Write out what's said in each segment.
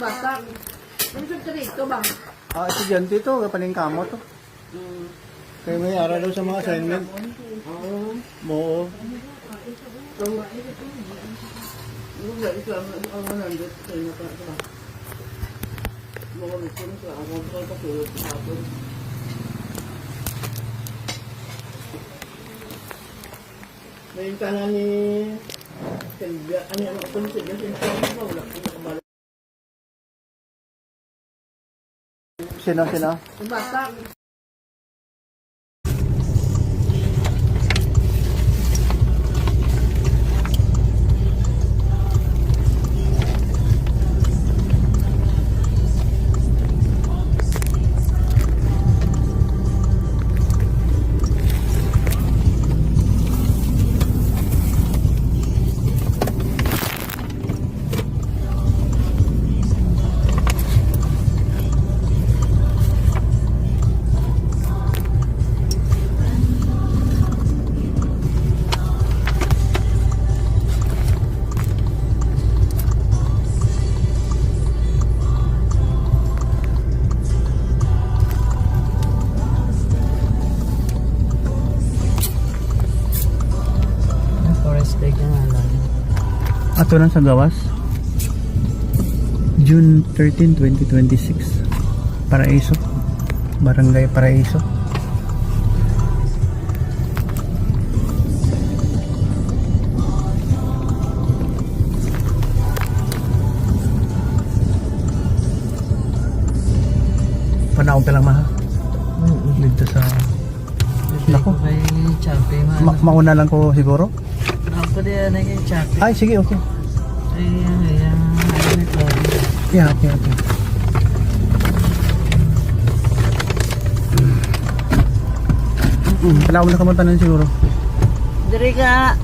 Bata. Ano sa dito ba? Estudyante ito, paningkamo to. Kaya may aral daw sa mga assignment. Oo. Ngayon ka na ni Silvia, ano yung ako ni Silvia, wala ko nakabalik. Sino? Bata. Ato lang sa gawas. June 13, 2026. Paraiso. Barangay Paraiso. Panahon ka lang mahal. Dito sa... Nako. Kay Chape, Mauna lang ko siguro. Ako din na kay Chape. Ay, sige, okay. Ayan. Yeah, okay. Panahon na kamunta na siguro. Diri ka.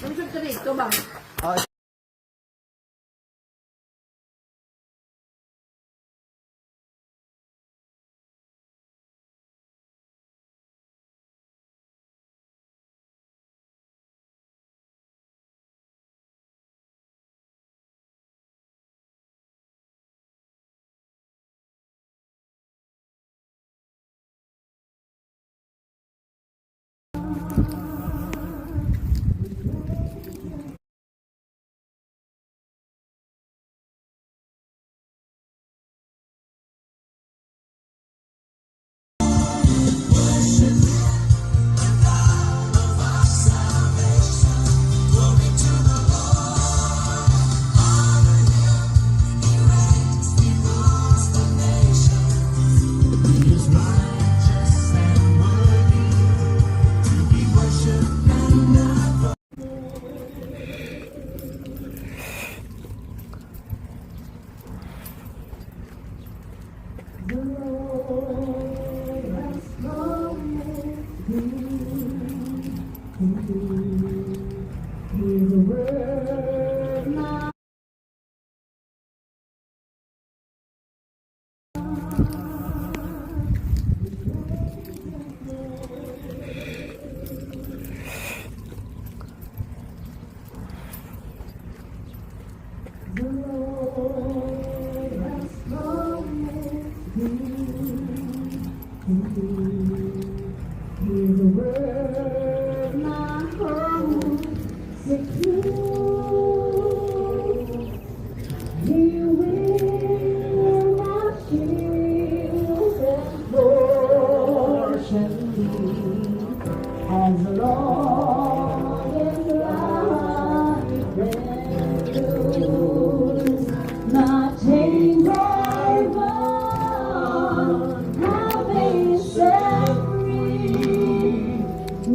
Ano sa dito ba?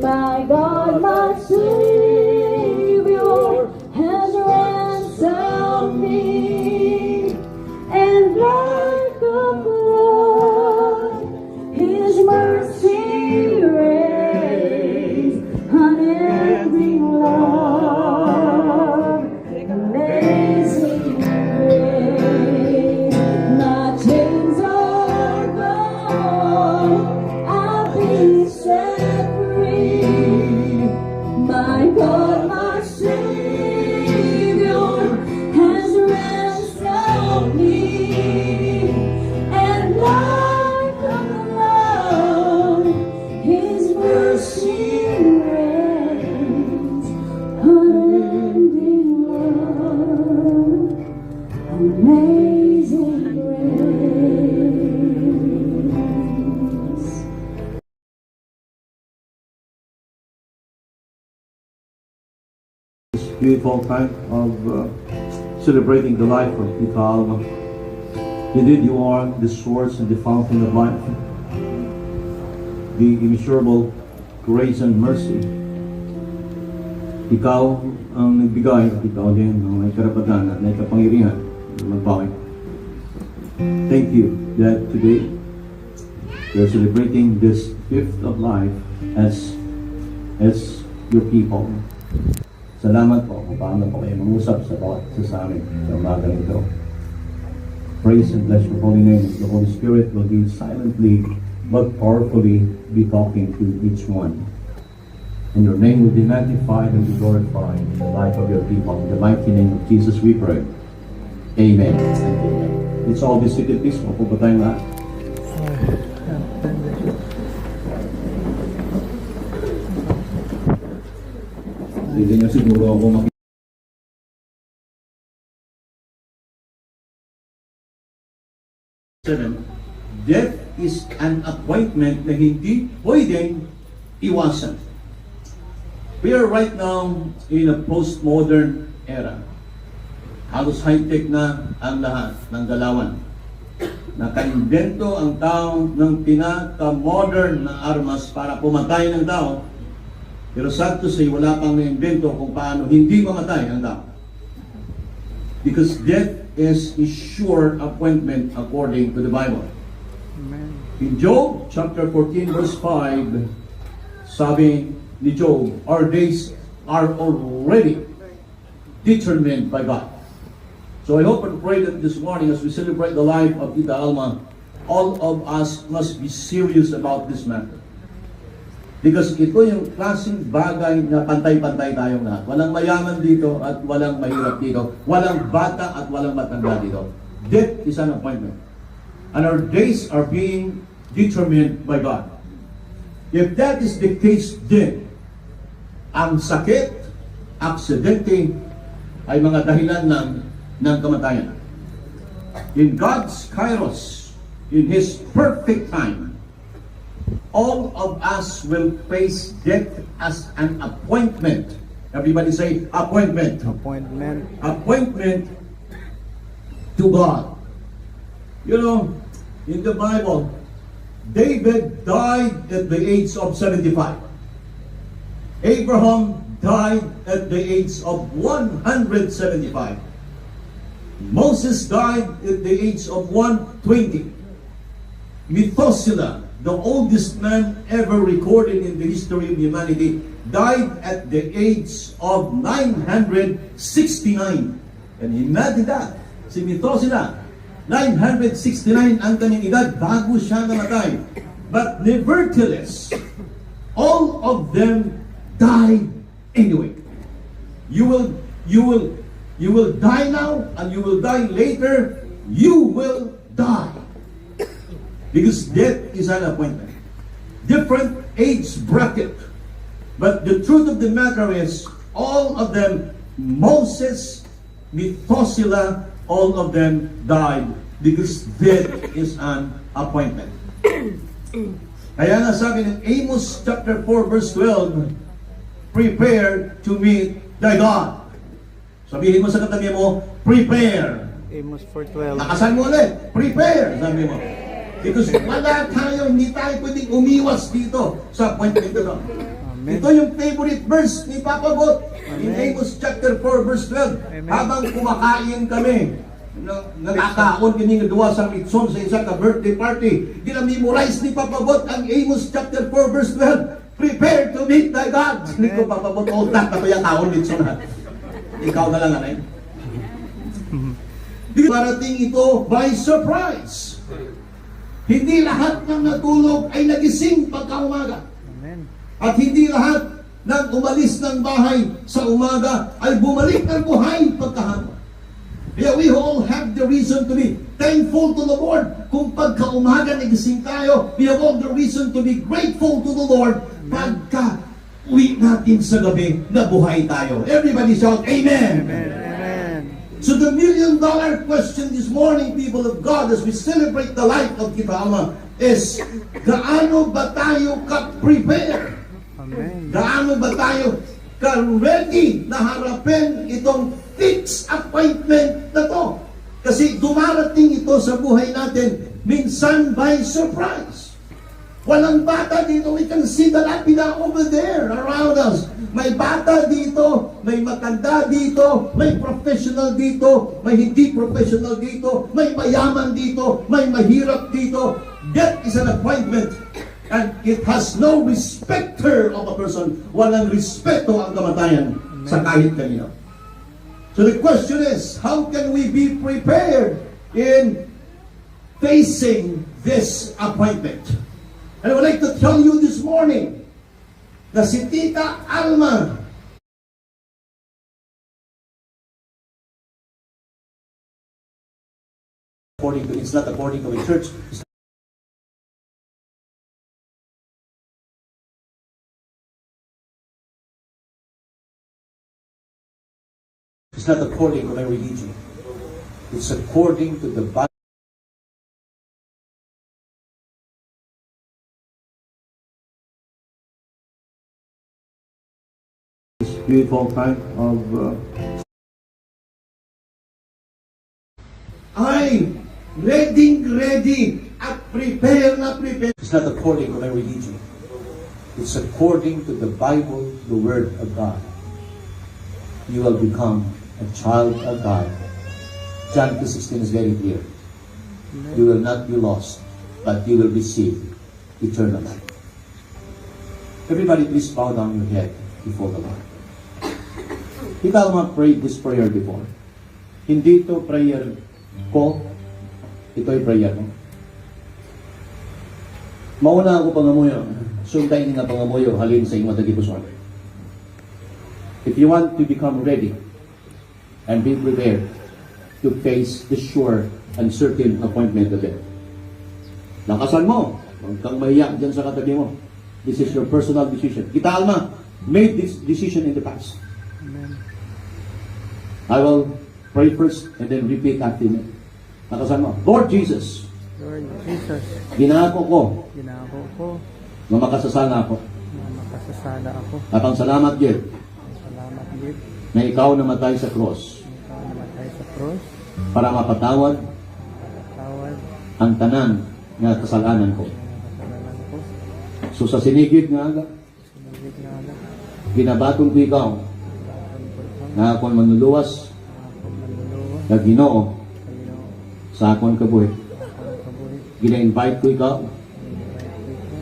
My God, my Savior, has ransomed me, and like a flood, His mercy reigns, unending love, amazing grace. My chains are gone, I've been set beautiful time of celebrating the life of Tita Alma. Indeed, you are the source and the fountain of life, the immeasurable grace and mercy. Ikaw ang nagbigay at ikaw din ang may karapatan at may kapangyarihan na magbawi. Thank you that today we are celebrating this gift of life as your people. Salamat po kung paano po kayo mangusap sa bawat isa sa amin sa umagang ito. Praise and bless your holy name. The Holy Spirit will be silently but powerfully be talking to each one. And your name will be magnified and be glorified in the life of your people. In the mighty name of Jesus we pray. Amen. And amen. Let's all be seated, please. Mapo po tayong lahat. Hindi niyo siguro ako Death is an appointment na hindi pwedeng iwasan. We are right now in a postmodern era. Halos high-tech na ang lahat ng galawan. Naka-invento ang tao ng pinaka-modern na armas para pumatay ng tao. Pero sad to say, wala pang na-invento kung paano hindi mamatay ang tao. Because death is a sure appointment according to the Bible. Amen. In Job chapter 14 verse 5, sabi ni Job, our days are already determined by God. So I hope and pray that this morning as we celebrate the life of Tita Alma, all of us must be serious about this matter. Because ito yung klaseng bagay na pantay-pantay tayong lahat. Walang mayaman dito at walang mahirap dito. Walang bata at walang matanda dito. Death is an appointment. And our days are being determined by God. If that is the case then, ang sakit, aksidente, ay mga dahilan ng kamatayan. In God's kairos, in His perfect time, all of us will face death as an appointment. Everybody say, appointment. Appointment. Appointment to God. You know, in the Bible, David died at the age of 75. Abraham died at the age of 175. Moses died at the age of 120. Methuselah, the oldest man ever recorded in the history of humanity, died at the age of 969. And imagine that, si Methuselah, 969 ang kanyang edad bago siya namatay. But nevertheless, all of them died anyway. You will die now and you will die later. You will die. Because death is an appointment. Different age bracket. But the truth of the matter is, all of them, Moses, Methuselah, all of them died because death is an appointment. Kaya nga sabi ng Amos chapter 4 verse 12, prepare to meet thy God. Sabihin mo sa katabi mo, prepare. Amos 4:12. Nakasan mo ulit, prepare, sabi mo. Because wala tayo, hindi tayo pwedeng umiwas dito sa appointment ito. Amen. Ito yung favorite verse ni Papa Bot in Amen. Amos chapter 4 verse 12. Amen. Habang kumakain kami, nakakaon kini nga duwa sa litson sa isa ka birthday party, ginamemorize ni Papa Bot ang Amos chapter 4 verse 12. Prepare to meet thy God. Hindi ko Papa Bot, all that na to yung kaon litson ha. Ikaw na lang anay. Parating ito by surprise. Hindi lahat ng natulog ay nagising pagkaumaga. Amen. At hindi lahat ng umalis ng bahay sa umaga ay bumalik ng buhay pagkahapon. Kaya we all have the reason to be thankful to the Lord. Kung pagkaumaga nagising tayo, we have all the reason to be grateful to the Lord pagka uwi natin sa gabi na buhay tayo. Everybody shout, Amen! Amen. Amen. So the million-dollar question this morning, people of God, as we celebrate the life of Tita Alma, is, gaano ba tayo ka-prepare? Amen. Gaano ba tayo ka-ready na harapin itong fixed appointment na to. Kasi dumarating ito sa buhay natin, minsan by surprise. Walang bata dito. We can see the lapida over there around us. May bata dito, may matanda dito, may professional dito, may hindi professional dito, may mayaman dito, may mahirap dito. Death is an appointment. And it has no respecter of a person. Walang respeto ang kamatayan sa kahit kanino. So the question is, how can we be prepared in facing this appointment? And I would like to tell you this morning na si Tita Alma it's not according to the church. It's not according to my religion. It's according to the Bible. Beautiful time of I'm ready at prepare na prepare. It's not according to my religion. It's according to the Bible, the Word of God. You will become a child of God. John 2:16 is very clear. You will not be lost, but you will receive eternal life. Everybody please bow down your head before the Lord. Tita Alma prayed this prayer before. Hindi ito prayer ko, ito'y prayer mo. Mauna ako pangamuyo, suntay nga pangamuyo, halin sa iyong matagipuson. If you want to become ready and be prepared to face the sure and certain appointment of death, lakasan mo, huwag kang maiyak dyan sa katabi mo. This is your personal decision. Tita Alma made this decision in the past. I will pray first and then repeat after me. Nakasan mo. Lord Jesus, Lord Jesus, ginako ko ginako ko na makasasala ako. na makasasala ako. At ang salamat din Salamat din. na ikaw namatay sa cross Ikaw namatay sa cross. para mapatawad Tawad ang tanan nga kasalanan ko. ng kasalanan ko. So sa sinigid nga aga, Sinugit na anak. ginabaton ko ikaw Laban ko ikaw. na akong manluluwas Ako manluluwa. na Ginoo Sa iyo. sa akong kabuhi. Ako kabuhi. Gina-invite ko ikaw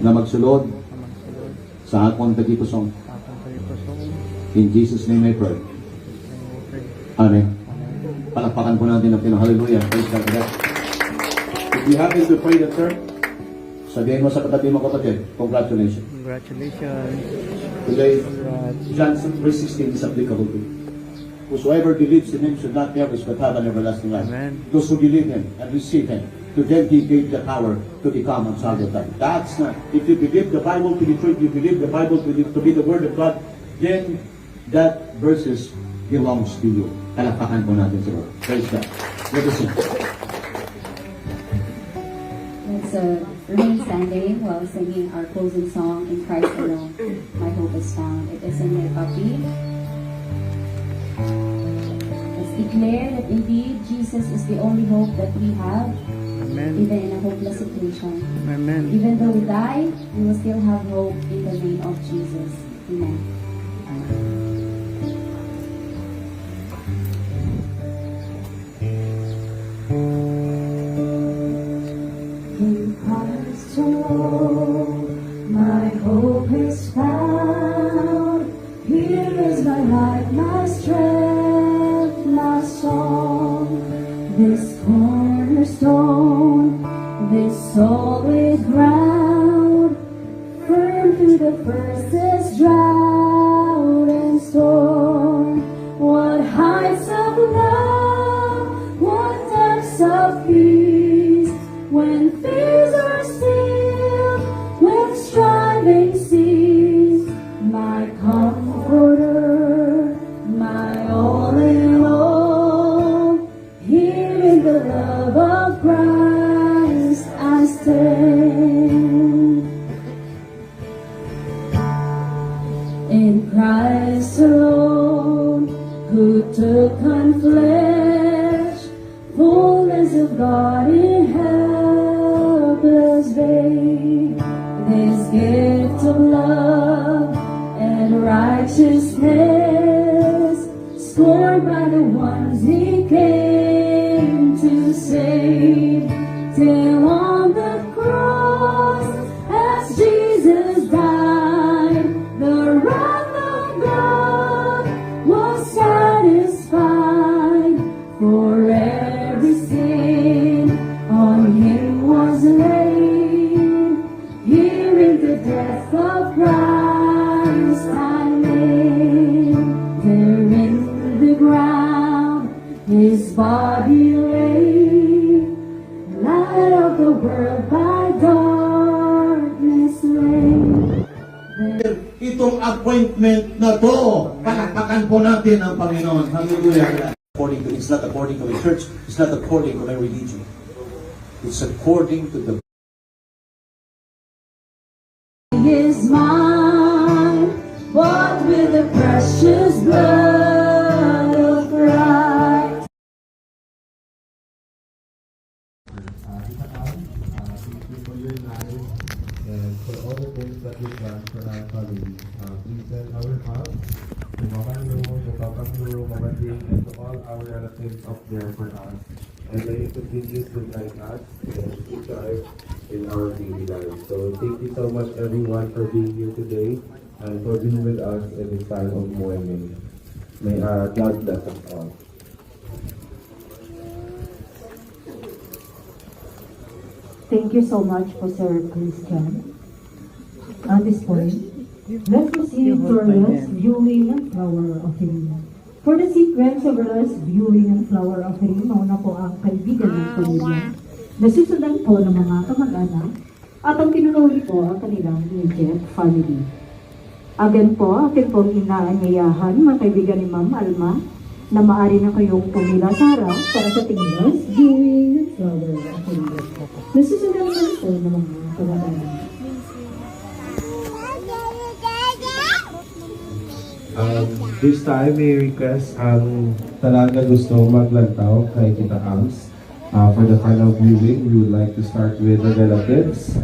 na magsulod Na magsulod. sa akong tagipusong. Akong kalipasong. In Jesus' name I pray. Amen. Palakpakan po natin ang Hallelujah. Praise God for that. If you happen to pray that prayer, sabihin mo sa katabi mo kapatid, congratulations. Congratulations. Today, Congrats. John 3:16 is applicable to you. Whosoever believes in Him should not perish but have an everlasting life. Amen. Those who believe Him and receive Him, to them He gave the power to become a child of God. That's not, if you believe the Bible to be true, you believe the Bible to be the Word of God, then that verses belongs to you. Palakpakan po natin sa Lord. Praise God. Let us sing. Let's remain standing while singing our closing song, In Christ Alone, My Hope is Found. It is in my copy. Let's declare that indeed Jesus is the only hope that we have, Amen. even in a hopeless situation. Amen. Even though we die, we will still have hope in the name of Jesus. Amen. In Christ alone, my hope is found. Here is my life, my strength, my song. This cornerstone, this solid ground, firm through the fiercest drought and storm. What heights of love, what depths of peace, when fears are stilled, when striving cease. My comforter, my all in all, here in the love of Christ I stand. His gift of love and righteousness, scorned by the ones he came to save. Till on the cross, as Jesus died, the wrath of God was satisfied. For every sin on him was laid. Here in the death of Christ I lay. There in the ground his body lay. Light of the world by darkness lay. Itong appointment na to, palakpakan po natin ang Panginoon. Hallelujah. It's not according to the church, it's not according to my religion. It's according to the Is mine, bought with the precious blood of Christ. And for all the things that we've done for our family, please send our heart to Mama Lu, to Papa Lu, Mama Ding, and to all our relatives up there for us. And may it continue to guide us and to thrive in our daily lives. So thank you so much everyone for being here today and for being with us in this time of mourning. May God bless us all. Thank you so much for Sir Christian. At this point, let's proceed to our last viewing and flower offering. For the sequence of our last viewing and flower offering, mauna po ang kaibigan ng pamilya. Nasusundan po ng mga kamag-anak at ang pinunuli po ang kanilang immediate family. Again po, akin pong inaanyayahan mga kaibigan ni Ma'am Alma na maaari na kayong pumila sa harap para sa tinglas, viewing and flower offering. Nasusundan po ng mga kamag-anak. This time, may request ang talaga gusto maglantaw kay Tita Ams. For the final viewing, we would like to start with the relatives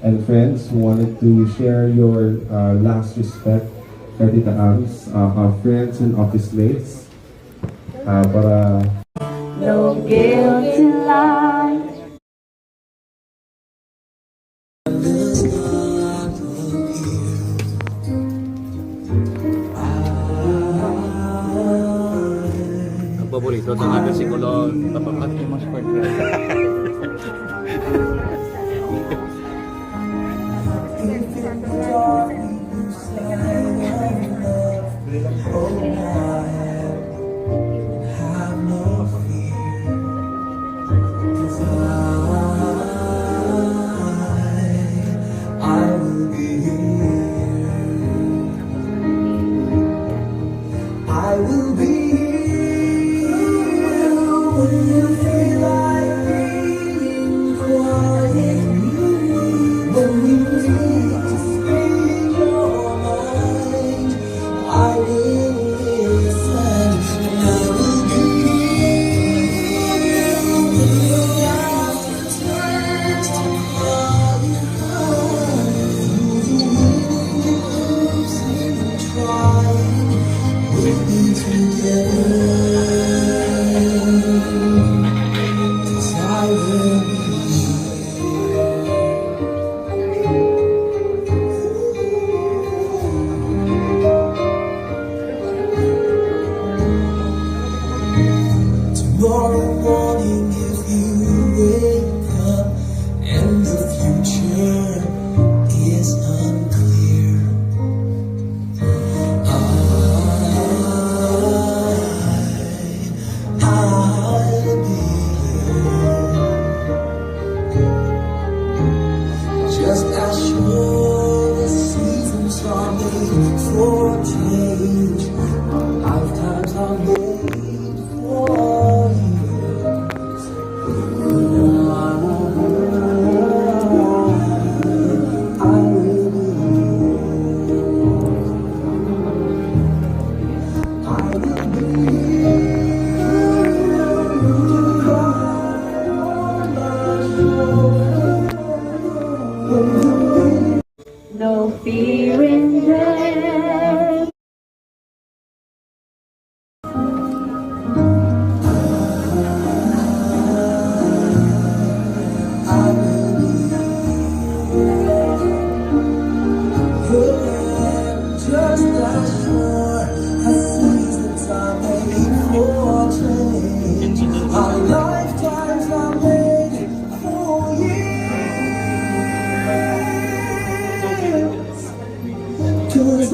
and friends who wanted to share your last respect kay Tita Ams, friends and office mates. Para No guilt in life. Ang paborito sa mga versikulo, tapakat. Mas part I will be here when you feel like being quiet. When you need to speak your mind, I will listen. And I will be here when you have to turn to cry. no fear in death. Just as sure as seas that are made for change. Our lifetimes are made for years. 'Cause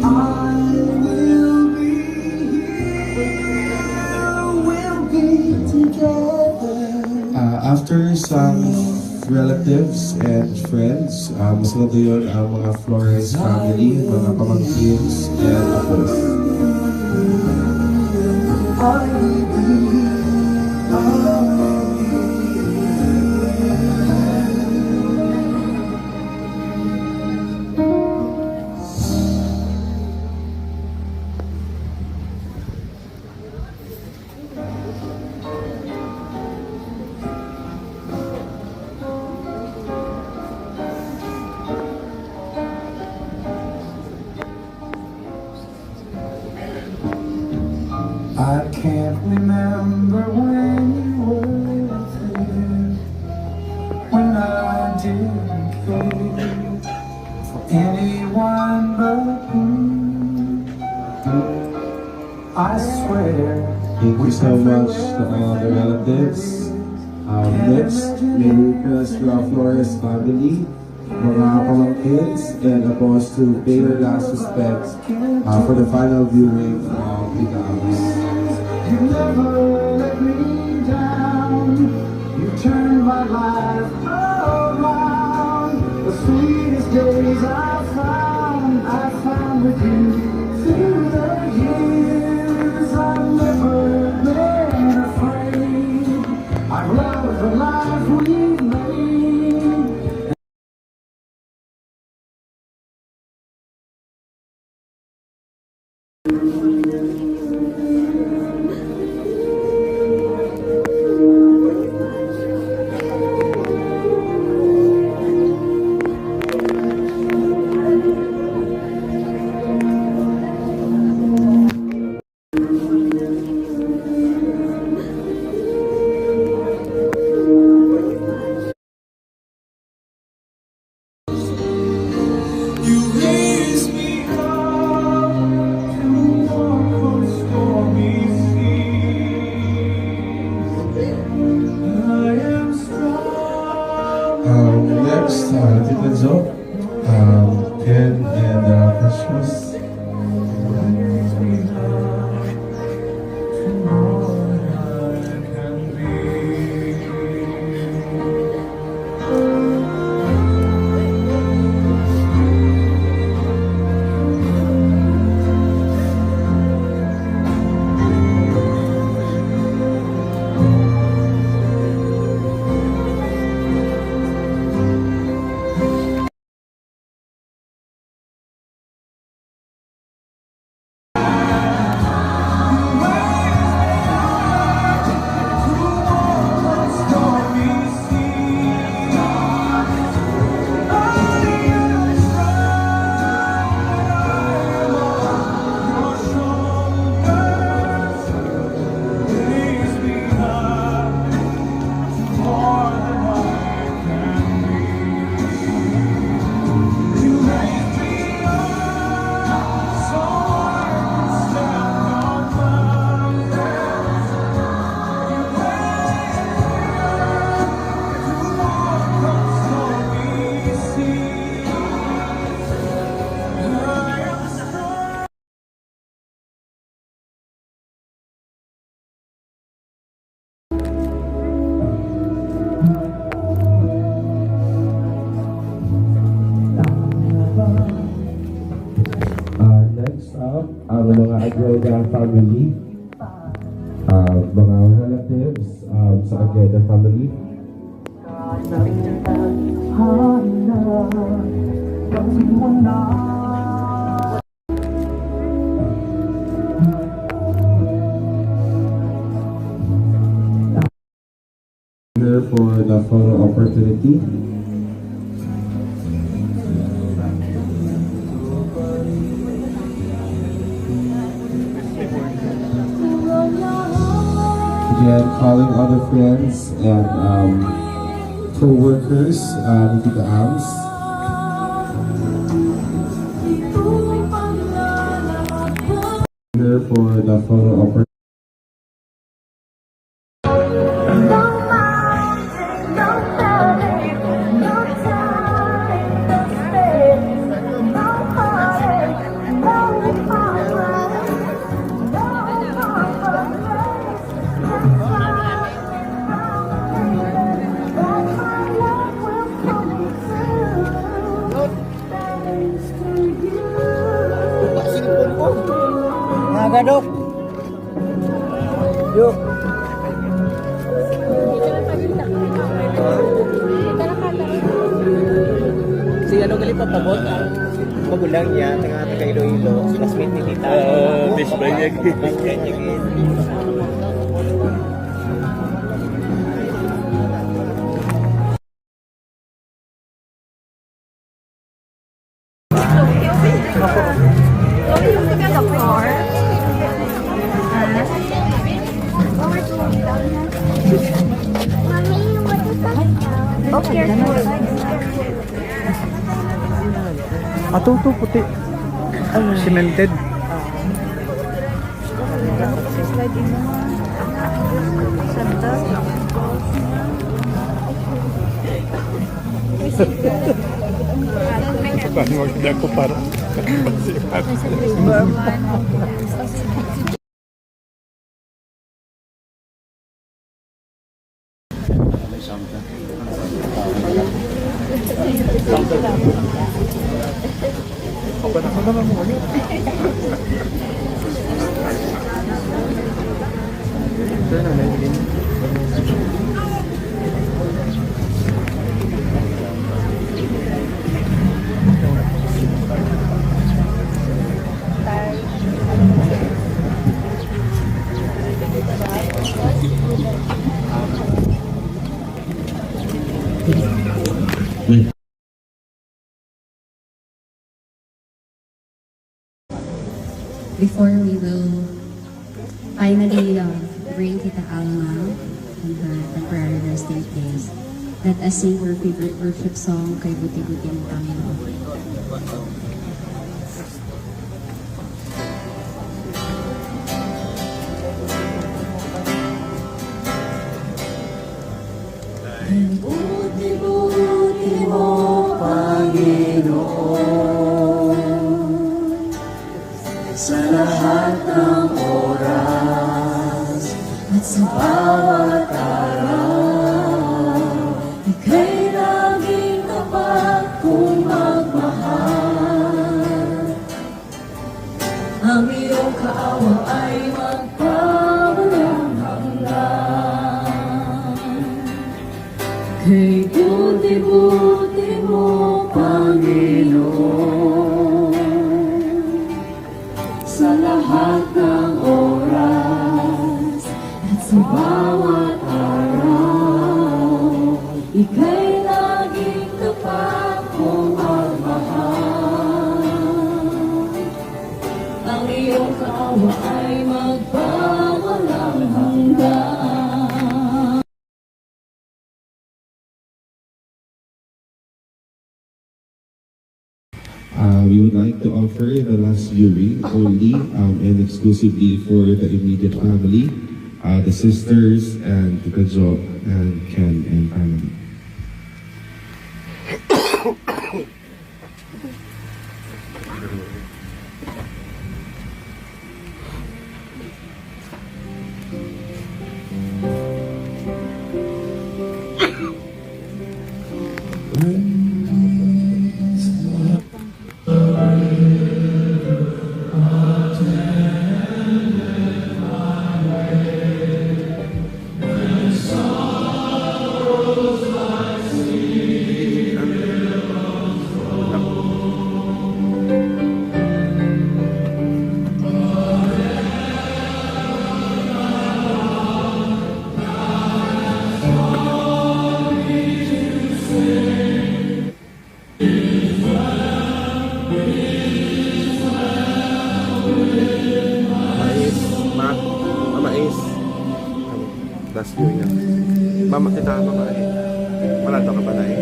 I will be here, we'll be together. After some relatives and friends, sunod yun ang mga Flores family, mga pamangkins, and apos. I can't remember when you were there, when I didn't care for anyone but you. I swear. Thank you so much to all the relatives. Next, may request to our Flores family, mga pamangkins, and apos to pay their last respects for the final viewing of the dance. You never let me down. You turned my life around. The sweetest days I found with you. Through the years, I've never been afraid. I've loved the life we've made. You raise me up to walk on stormy seas. I am strong. Next, Tita Zo, Ken, and Precious. Raise me up to more than I can be. Next up, ang mga Agreda family, mga relatives sa Agreda family. here for the photo opportunity. Again, calling other friends and co-workers into the arms. Here for the photo opportunity. Mga gadok. Yuk. Si ano gali pa pabot ang magulang niya, taga Iloilo, classmate ni Tita. Best friend niya. Best friend niya. Ato to puti. Cemented. Ako para. Before we will finally bring Tita Alma in her temporary resting place, let us sing her favorite worship song, Kay Buti-Buti ng Panginoon. Buti-buti mo, Panginoon, sa lahat ng oras at sa bawat araw. Ika'y laging tapat kung magmahal. Ang iyong kaawa ay magpawalang hanggan. Kay buti-buti mo, Panginoon, sa lahat ng oras at sa bawat araw. Ika'y laging tapat kung magmahal. Ang iyong kaawa ay magpawalang hanggan. We would like to offer the last viewing only and exclusively for the immediate family, the sisters and Kajo and Ken and family. sa babae. Wala daw kabalay.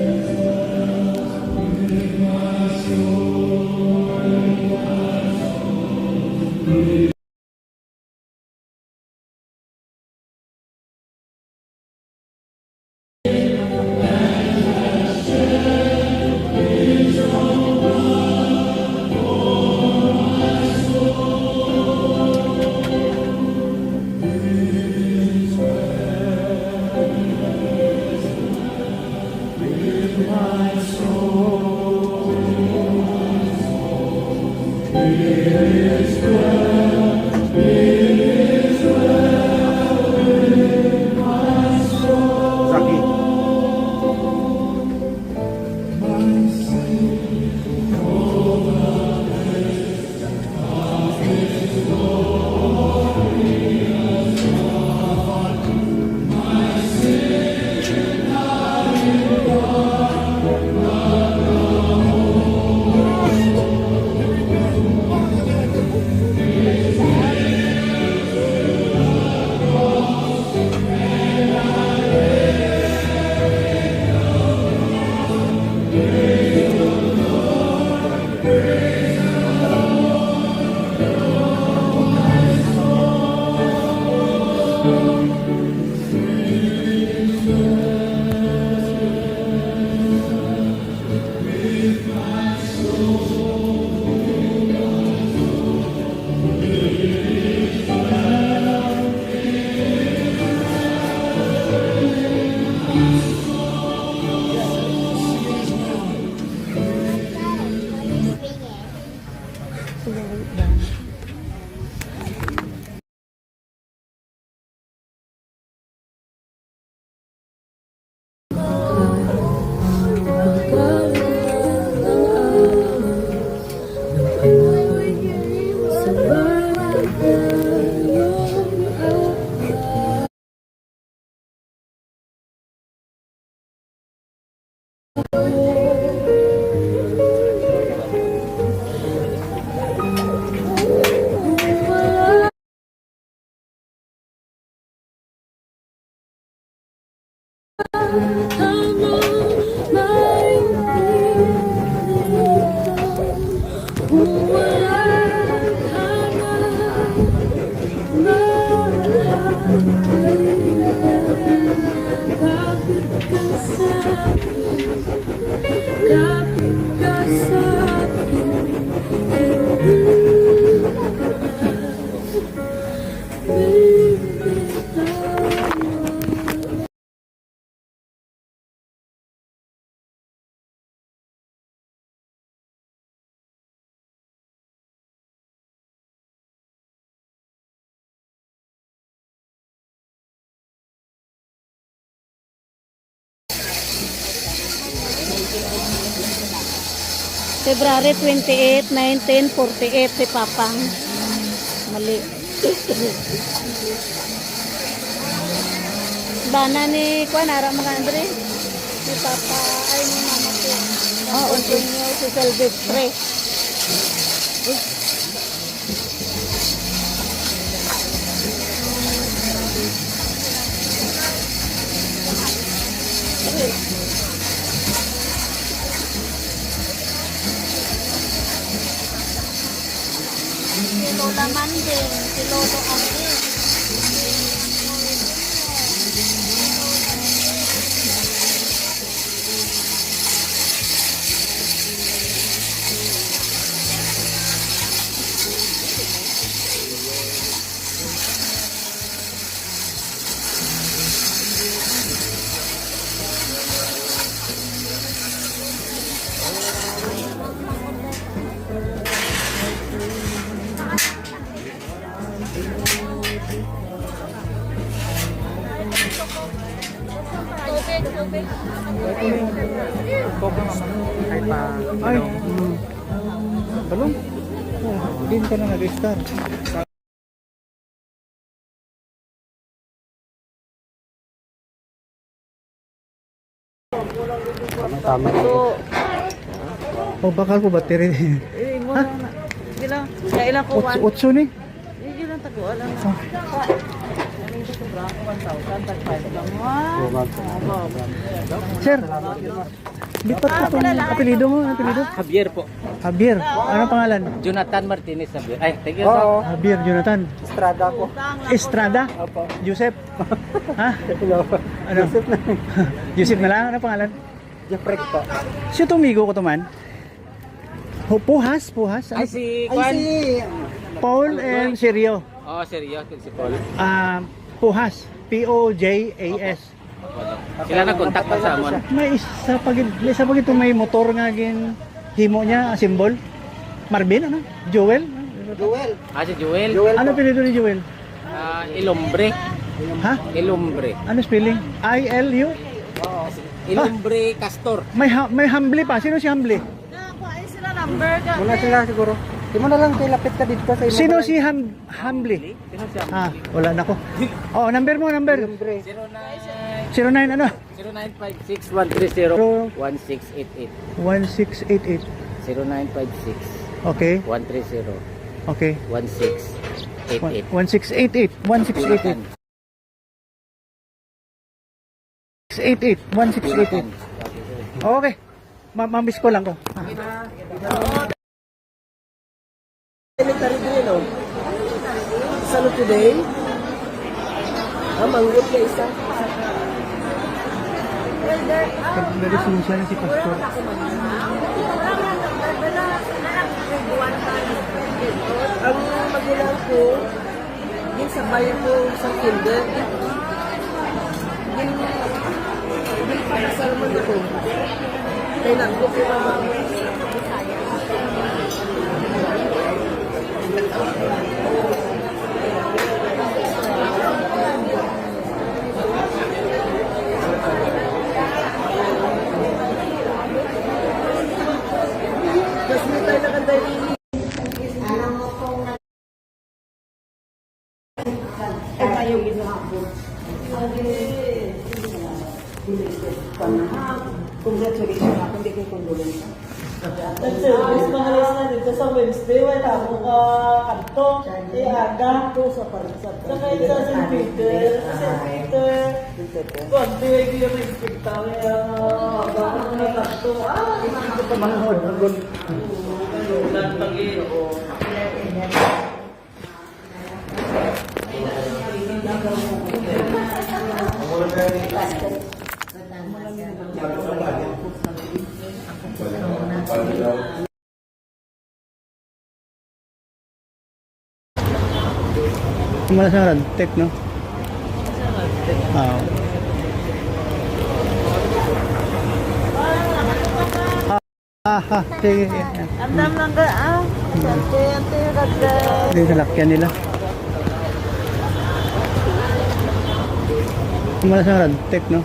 Saki. February 28, 1948 si Papang. Mali. Bana ni Kuan ara mga Andre. Si Papa ay ni Mama ko. Okay. Si Silvestre. Si Lola Manding, si Lolo Angel. Ay pa. Ay. Balong. Oh, din ka na nag-start. Tama. Oh, bakal ko battery. Ha? Ilang ko 8 ni. Ilang tago alam na. Sir, lipat ko itong apelido mo. Ano apelido? Javier po. Javier. Ano pangalan? Jonathan Martinez Javier. Ay, thank you. Javier Jonathan. Estrada po. Estrada? Joseph? Ha? Ano? Joseph na. Joseph na lang? Ano pangalan? Jeffrey po. Siya tumigo ko to man? Puhas? Puhas? Ay, si Kwan. Paul and Sirio. Oh, seryo. Si Paul. Puhas. P-O-J-A-S. Sila nag-contact pa sa amon. May isa pag ito may motor nga gin himo niya, symbol. Marvin, ano? Joel? Si Joel. Ano pinito ni Joel? Ilombre. Ha? Ilombre. Ano spelling? I-L-U? Ilombre Castor. May Humbly pa. Sino si Humbly? Wala sila siguro. Di mo na lang lapit ka dito sa imo. Sino si Humbly? Wala na ko. Oh, number mo, number. 09 ano? 0956-130-1688. 1688. 0956 Okay. 130 Okay. 1688. 1688. 1688. 1688. Okay. Mamiss ko lang ko. Elementary din, no? Salo today? Manggot na isa. Nagresolusyon na si Pastor. Ang magulang ko, yung sa bayan ko sa kinder, yung pakasal mo na ko. Kailan ko po mama. Kasi may tayo nakanda yung congratulations ako, hindi ko kondolensya. Nag-service mga lis na dito sa Wednesday, wala ako kanto, aga ko sa Parisat. Sa kahit sa St. Peter, kung di ko yung nagpigta, kaya aga ko na kanto, hindi ko pa manghod. Nagpagin ako. Kumala sa Radtech, no? Sige. Andam lang ka, Ante, ganda. Hindi sa lakyan nila. Kumala sa Radtech, no?